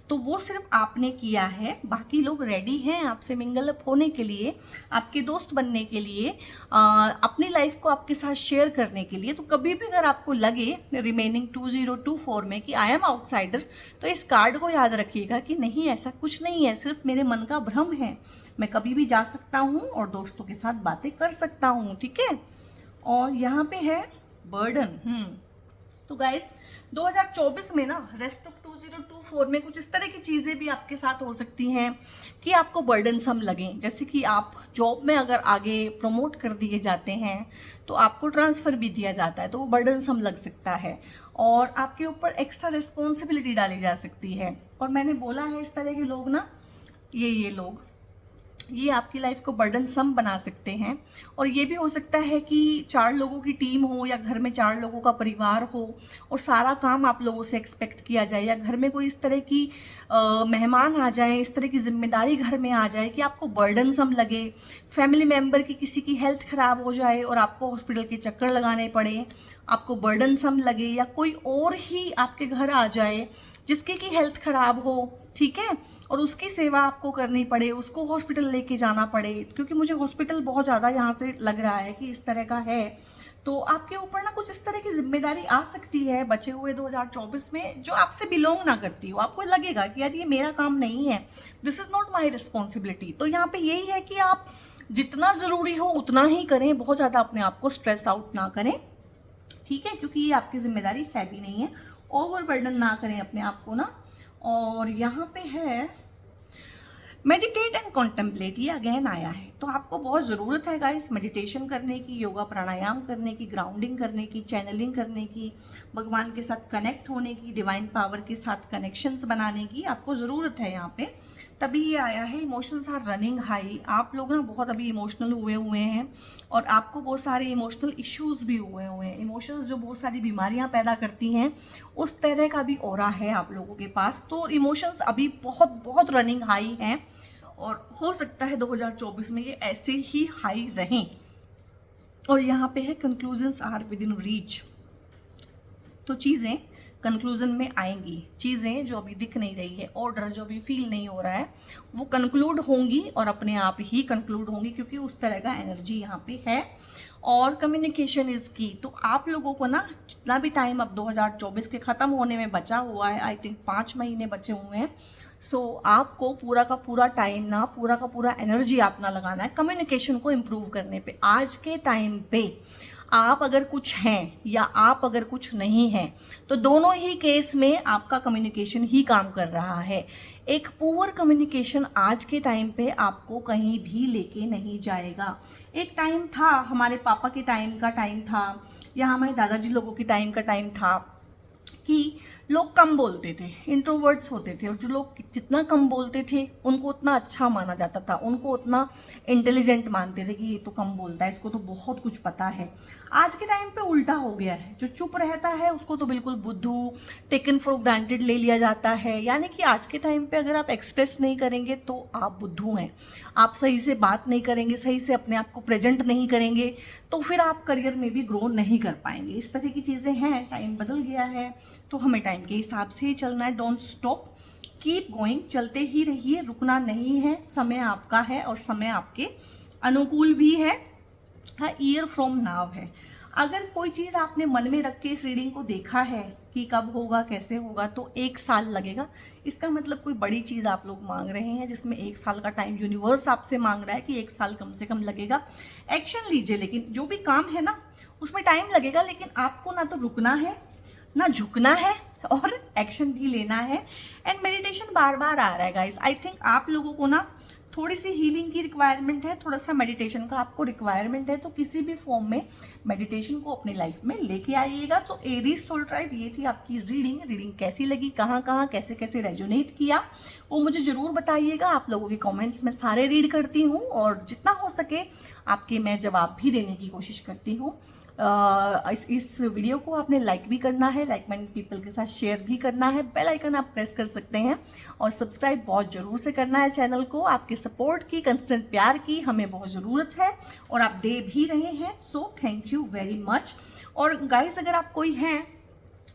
तो वो सिर्फ आपने किया है। बाकी लोग रेडी हैं आपसे मिंगल अप होने के लिए, आपके दोस्त बनने के लिए, अपनी लाइफ को आपके साथ शेयर करने के लिए। तो कभी भी अगर आपको लगे रिमेनिंग 2024 में कि आई एम आउटसाइडर, तो इस कार्ड को याद रखिएगा कि नहीं, ऐसा कुछ नहीं है, सिर्फ मेरे मन का भ्रम है। मैं कभी भी जा सकता हूँ और दोस्तों के साथ बातें कर सकता हूँ, ठीक है। और यहाँ पे है बर्डन। तो गाइस 2024 में ना, रेस्ट ऑफ 2024 में कुछ इस तरह की चीज़ें भी आपके साथ हो सकती हैं कि आपको बर्डनसम लगें। जैसे कि आप जॉब में अगर आगे प्रमोट कर दिए जाते हैं तो आपको ट्रांसफ़र भी दिया जाता है, तो वो बर्डनसम लग सकता है और आपके ऊपर एक्स्ट्रा रिस्पॉन्सिबिलिटी डाली जा सकती है। और मैंने बोला है इस तरह के लोग ना, ये लोग, ये आपकी लाइफ को बर्डनसम बना सकते हैं। और ये भी हो सकता है कि 4 लोगों की टीम हो, या घर में 4 लोगों का परिवार हो और सारा काम आप लोगों से एक्सपेक्ट किया जाए, या घर में कोई इस तरह की मेहमान आ जाए, इस तरह की जिम्मेदारी घर में आ जाए कि आपको बर्डनसम लगे। फैमिली मेम्बर की किसी की हेल्थ ख़राब हो जाए और आपको हॉस्पिटल के चक्कर लगाने पड़े, आपको बर्डनसम लगे। या कोई और ही आपके घर आ जाए जिसकी की हेल्थ ख़राब हो, ठीक है, और उसकी सेवा आपको करनी पड़े, उसको हॉस्पिटल लेके जाना पड़े। क्योंकि मुझे हॉस्पिटल बहुत ज़्यादा यहाँ से लग रहा है कि इस तरह का है। तो आपके ऊपर ना कुछ इस तरह की जिम्मेदारी आ सकती है बचे हुए 2024 में, जो आपसे बिलोंग ना करती हो। आपको लगेगा कि यार ये मेरा काम नहीं है, this is not my responsibility. तो यहाँ पे यही है कि आप जितना ज़रूरी हो उतना ही करें, बहुत ज़्यादा अपने आप को स्ट्रेस आउट ना करें, ठीक है, क्योंकि ये आपकी जिम्मेदारी है भी नहीं है। ओवर बर्डन ना करें अपने आप को ना। और यहाँ पे है मेडिटेट एंड कॉन्टेम्पलेट, ये अगेन आया है। तो आपको बहुत ज़रूरत है गाइस मेडिटेशन करने की, योगा प्राणायाम करने की, ग्राउंडिंग करने की, चैनलिंग करने की, भगवान के साथ कनेक्ट होने की, डिवाइन पावर के साथ कनेक्शंस बनाने की आपको ज़रूरत है यहाँ पे। तभी ये आया है इमोशंस आर रनिंग हाई। आप लोग ना बहुत अभी इमोशनल हुए हैं और आपको बहुत सारे इमोशनल इश्यूज भी हुए हैं। इमोशंस जो बहुत सारी बीमारियां पैदा करती हैं, उस तरह का भी ऑरा है आप लोगों के पास। तो इमोशंस अभी बहुत बहुत रनिंग हाई हैं और हो सकता है 2024 में ये ऐसे ही हाई रहें। और यहाँ पे है conclusions are within reach. तो चीज़ें कंक्लूजन में आएंगी, चीज़ें जो अभी दिख नहीं रही है, ऑर्डर जो अभी फील नहीं हो रहा है, वो कंक्लूड होंगी और अपने आप ही कंक्लूड होंगी, क्योंकि उस तरह का एनर्जी यहाँ पे है। और कम्युनिकेशन इज़ की। तो आप लोगों को ना जितना भी टाइम अब 2024 के ख़त्म होने में बचा हुआ है, आई थिंक 5 महीने बचे हुए हैं, सो आपको पूरा का पूरा टाइम ना, पूरा का पूरा एनर्जी अपना लगाना है कम्युनिकेशन को इम्प्रूव करने पे। आज के टाइम पे आप अगर कुछ हैं या आप अगर कुछ नहीं हैं, तो दोनों ही केस में आपका कम्युनिकेशन ही काम कर रहा है। एक पुअर कम्युनिकेशन आज के टाइम पे आपको कहीं भी लेके नहीं जाएगा। एक टाइम था, हमारे पापा के टाइम का टाइम था, या हमारे दादाजी लोगों के टाइम का टाइम था कि लोग कम बोलते थे, इंट्रोवर्ट्स होते थे, और जो लोग जितना कम बोलते थे उनको उतना अच्छा माना जाता था, उनको उतना इंटेलिजेंट मानते थे कि ये तो कम बोलता है, इसको तो बहुत कुछ पता है। आज के टाइम पे उल्टा हो गया है, जो चुप रहता है उसको तो बिल्कुल बुद्धू, टेकन फॉर ग्रांटेड ले लिया जाता है। यानी कि आज के टाइम पे अगर आप एक्सप्रेस नहीं करेंगे तो आप बुद्धू हैं, आप सही से बात नहीं करेंगे, सही से अपने आप को प्रेजेंट नहीं करेंगे, तो फिर आप करियर में भी ग्रो नहीं कर पाएंगे। इस तरह की चीज़ें हैं, टाइम बदल गया है, तो हमें टाइम के हिसाब से ही चलना है। डोंट स्टॉप, कीप गोइंग, चलते ही रहिए, रुकना नहीं है, समय आपका है और समय आपके अनुकूल भी है। हाँ, ईयर फ्रॉम नाउ है। अगर कोई चीज़ आपने मन में रख के इस रीडिंग को देखा है कि कब होगा कैसे होगा, तो 1 साल लगेगा। इसका मतलब कोई बड़ी चीज़ आप लोग मांग रहे हैं जिसमें 1 साल का टाइम यूनिवर्स आपसे मांग रहा है कि 1 साल कम से कम लगेगा। एक्शन लीजिए, लेकिन जो भी काम है ना उसमें टाइम लगेगा, लेकिन आपको ना तो रुकना है ना झुकना है और एक्शन भी लेना है। एंड मेडिटेशन बार बार आ रहा है गाइस। आई थिंक आप लोगों को ना थोड़ी सी हीलिंग की रिक्वायरमेंट है, थोड़ा सा मेडिटेशन का आपको रिक्वायरमेंट है, तो किसी भी फॉर्म में मेडिटेशन को अपनी लाइफ में लेके आइएगा। तो एरीज सोल ट्राइब, ये थी आपकी रीडिंग कैसी लगी, कहाँ कहाँ कैसे कैसे रेजोनेट किया, वो मुझे ज़रूर बताइएगा। आप लोगों के कमेंट्स में सारे रीड करती हूँ और जितना हो सके आपके मैं जवाब भी देने की कोशिश करती हूँ। इस वीडियो को आपने लाइक भी करना है, लाइक माइंड पीपल के साथ शेयर भी करना है, बेल आइकन आप प्रेस कर सकते हैं और सब्सक्राइब बहुत ज़रूर से करना है चैनल को। आपके सपोर्ट की, कंस्टेंट प्यार की हमें बहुत ज़रूरत है और आप दे भी रहे हैं, so thank you very much. और गाइस, अगर आप कोई हैं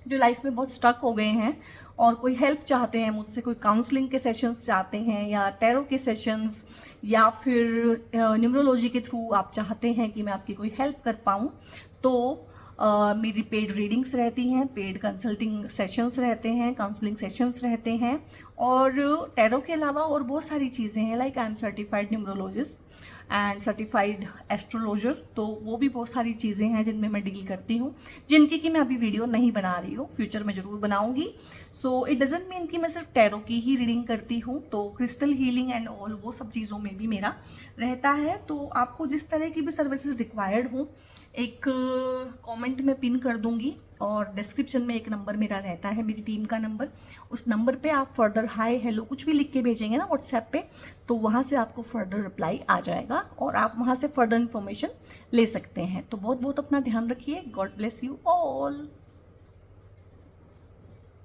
जो लाइफ में बहुत स्टक हो गए हैं और कोई हेल्प चाहते हैं मुझसे, कोई काउंसलिंग के सेशंस चाहते हैं या टैरो के सेशंस या फिर न्यूमरोलॉजी के थ्रू आप चाहते हैं कि मैं आपकी कोई हेल्प कर पाऊँ, तो मेरी पेड रीडिंग्स रहती हैं, पेड कंसल्टिंग सेशंस रहते हैं, काउंसलिंग सेशंस रहते हैं और टैरो के अलावा और बहुत सारी चीज़ें हैं। Like I am certified numerologist and certified astrologer, तो वो भी बहुत सारी चीज़ें हैं जिनमें मैं डील करती हूँ, जिनकी कि मैं अभी वीडियो नहीं बना रही हूँ, फ्यूचर में ज़रूर बनाऊँगी। सो इट डजेंट मीन कि मैं सिर्फ टैरो की ही रीडिंग करती हूँ, तो क्रिस्टल हीलिंग एंड ऑल वो सब चीज़ों में भी मेरा रहता है। तो आपको जिस तरह की भी सर्विसेज रिक्वायर्ड हो, एक कमेंट में पिन कर दूंगी और डिस्क्रिप्शन में एक नंबर मेरा रहता है, मेरी टीम का नंबर। उस नंबर पे आप फर्दर हाय हेलो कुछ भी लिख के भेजेंगे ना व्हाट्सएप पे, तो वहाँ से आपको फर्दर रिप्लाई आ जाएगा और आप वहाँ से फर्दर इन्फॉर्मेशन ले सकते हैं। तो बहुत बहुत अपना ध्यान रखिए। God bless you all.